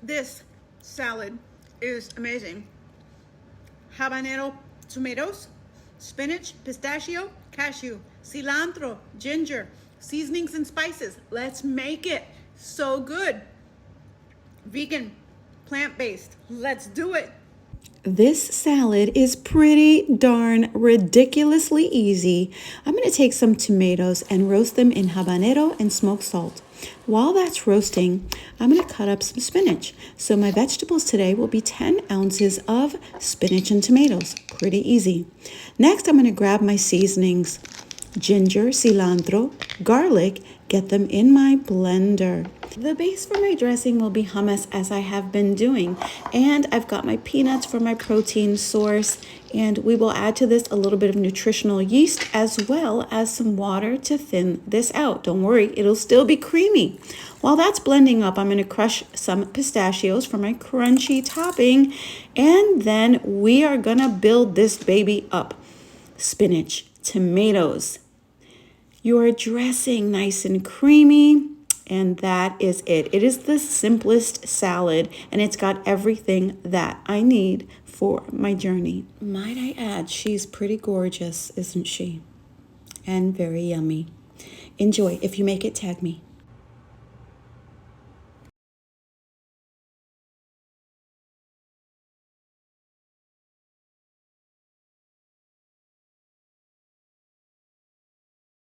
This salad is amazing. Habanero tomatoes, spinach, pistachio, cashew, cilantro, ginger, seasonings and spices. Let's make it so good. Vegan, plant-based. Let's do it. This salad is pretty darn ridiculously easy. I'm going to take some tomatoes and roast them in habanero and smoked salt. While that's roasting, I'm going to cut up some spinach. So my vegetables today will be 10 ounces of spinach and tomatoes. Pretty easy. Next, I'm going to grab my seasonings, ginger, cilantro, garlic, get them in my blender. The base for my dressing will be hummus, as I have been doing, and I've got my peanuts for my protein source, and we will add to this a little bit of nutritional yeast as well as some water to thin this out. Don't worry, it'll still be creamy. While that's blending up, I'm going to crush some pistachios for my crunchy topping, and then we are going to build this baby up. Spinach, tomatoes, your dressing nice and creamy. And that is it. It is the simplest salad, and it's got everything that I need for my journey. Might I add, she's pretty gorgeous, isn't she? And very yummy. Enjoy. If you make it, tag me.